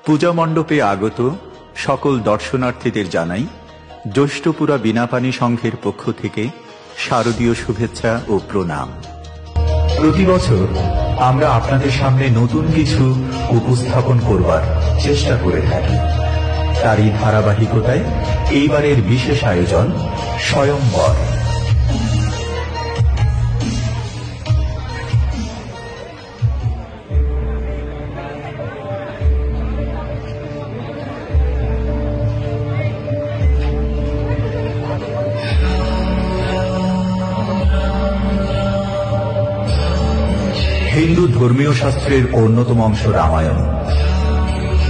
পূজা মণ্ডপে আগত সকল দর্শনার্থীদের জানাই জ্যৈষ্ঠপুরা বীণাপাণি সংঘের পক্ষ থেকে শারদীয় শুভেচ্ছা ও প্রণাম। প্রতি বছর আমরা আপনাদের সামনে নতুন কিছু উপস্থাপন করবার চেষ্টা করে থাকি। তারই ধারাবাহিকতায় এইবারের বিশেষ আয়োজন স্বয়ম্বর। হিন্দু ধর্মীয় শাস্ত্রের অন্যতম অংশ রামায়ণ।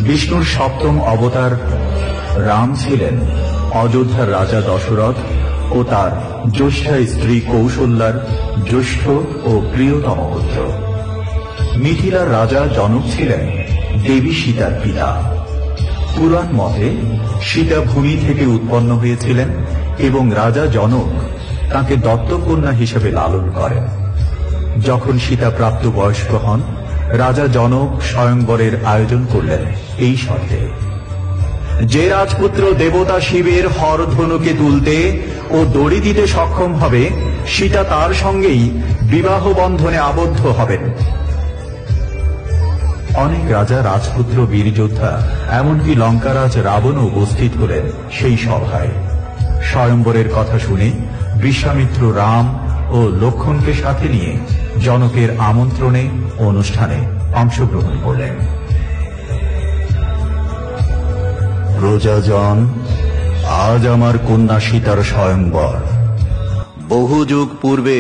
বিষ্ণুর সপ্তম অবতার রাম ছিলেন অযোধ্যার রাজা দশরথ ও তার জ্যেষ্ঠা স্ত্রী কৌশল্যার জ্যেষ্ঠ ও প্রিয়তম পুত্র। মিথিলার রাজা জনক ছিলেন দেবী সীতার পিতা। পুরাণ মতে সীতা ভূমি থেকে উৎপন্ন হয়েছিলেন এবং রাজা জনক তাকে দত্তকন্যা হিসেবে লালন করেন। যখন সীতা প্রাপ্তবয়স্ক হন, রাজা জনক স্বয়ংবরের আয়োজন করলেন এই শর্তে, যে রাজপুত্র দেবতা শিবের হরধনুকে তুলতে ও দড়ি দিতে সক্ষম হবে, সীতা তার সঙ্গেই বিবাহ বন্ধনে আবদ্ধ হবেন। অনেক রাজা, রাজপুত্র, বীরযোদ্ধা, এমনকি লঙ্কারাজ রাবণও উপস্থিত হলেন সেই সভায়। স্বয়ম্বরের কথা শুনে বিশ্বামিত্র রাম ও লক্ষ্মণকে সাথে নিয়ে জনকের আমন্ত্রণে অনুষ্ঠানে অংশগ্রহণ করলেন। প্রজাজন, আজ আমার কন্যা সীতার স্বয়ংবর। বহু যুগ পূর্বে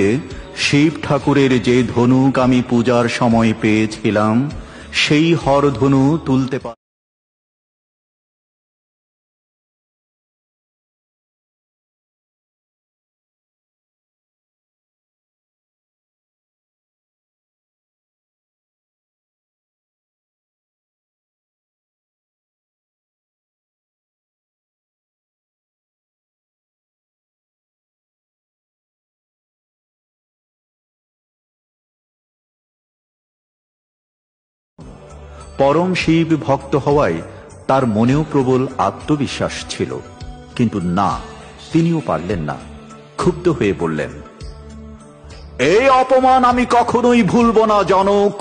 শিব ঠাকুরের যে ধনুক আমি পূজার সময় পেয়েছিলাম, সেই হরধনু তুলতে পারি। পরম শিব ভক্ত হওয়ায় তার মনেও প্রবল আত্মবিশ্বাস ছিল, কিন্তু না, তিনিও পারলেন না। ক্ষুব্ধ হয়ে বললেন, এই অপমান আমি কখনোই ভুলব না জনক।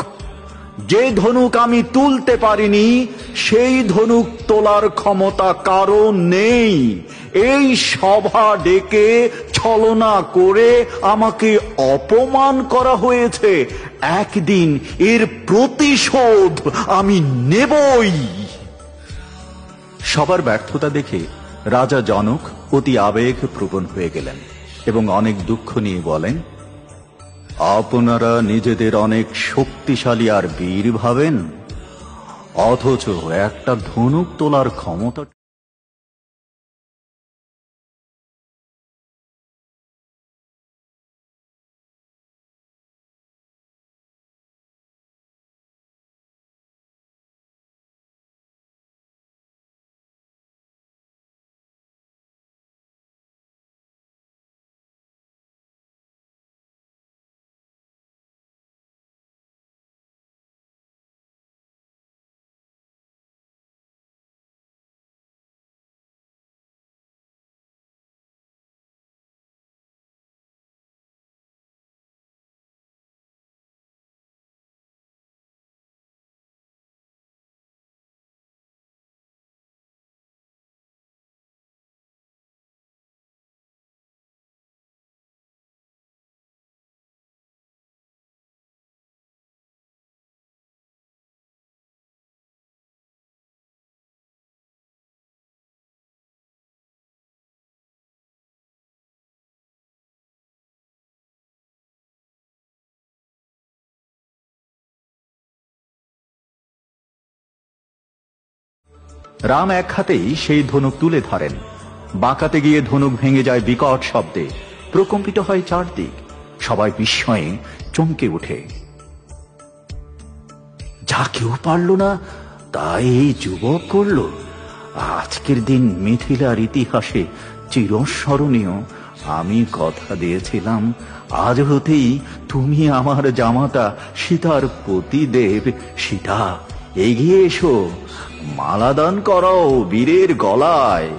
যে ধনুক আমি তুলতে পারিনি, সেই ধনুক তোলার ক্ষমতা কারো নেই। এই সভা ডেকে ছলনা করে আমাকে অপমান করা হয়েছে। একদিন এর প্রতিশোধ আমি নেবই। সবার ব্যর্থতা দেখে রাজা জনক অতি আবেগপ্রবণ হয়ে গেলেন এবং অনেক দুঃখ নিয়ে বলেন, আপনারা নিজেদের অনেক শক্তিশালী আর বীর ভাবেন, অথচ একটা ধনুক তোলার ক্ষমতা। রাম এক হাতেই সেই ধনুক তুলে ধরেন। বাঁকাতে গিয়ে ধনুক ভেঙে যায় বিকট শব্দে, প্রকম্পিত হয় চারদিক। সবাই বিস্ময়ে চমকে ওঠে। যা কেউ পারল না, তাই এই যুবক করল। আজকের দিন মিথিলার ইতিহাসে চিরস্মরণীয়। আমি কথা দিয়েছিলাম, আজ হতেই তুমি আমার জামাতা সীতার পতিদেব। সীতা, এগিয়ে এসো, মালাদান করাও বীরের গলায়।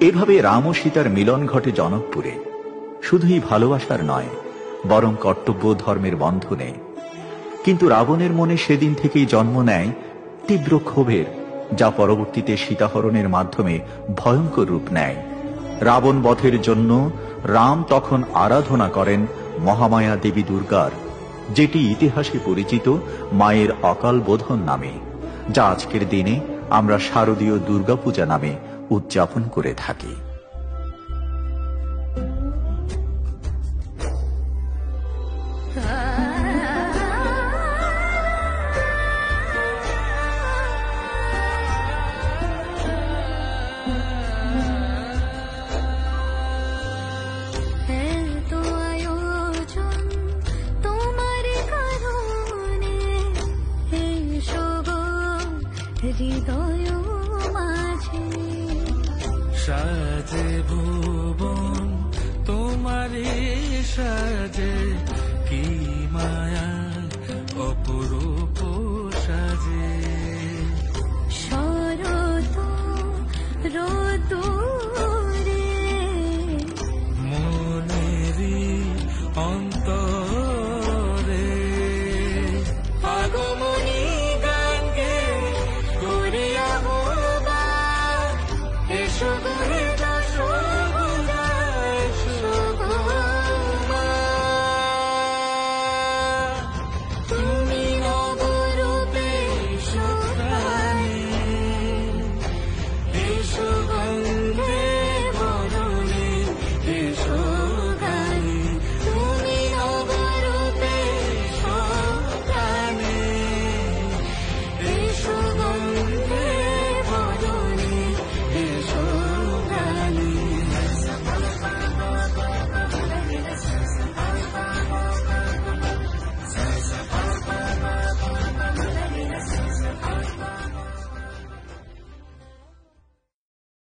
এভাবে রাম ও সীতার মিলন ঘটে জনকপুরে, শুধুই ভালোবাসার নয়, বরং কর্তব্য ধর্মের বন্ধনে। কিন্তু রাবণের মনে সেদিন থেকেই জন্ম নেয় তীব্র ক্ষোভের, যা পরবর্তীতে সীতাহরণের মাধ্যমে ভয়ঙ্কর রূপ নেয়। রাবণ বধের জন্য রাম তখন আরাধনা করেন মহামায়া দেবী দুর্গার, যেটি ইতিহাসে পরিচিত মায়ের অকাল বোধন নামে, যা আজকের দিনে আমরা শারদীয় দুর্গাপূজা নামে উদযাপন করে থাকি। সাজে ভুবন তোমারে সাজে, কি মায়া অপরূপ সাজে। শরৎ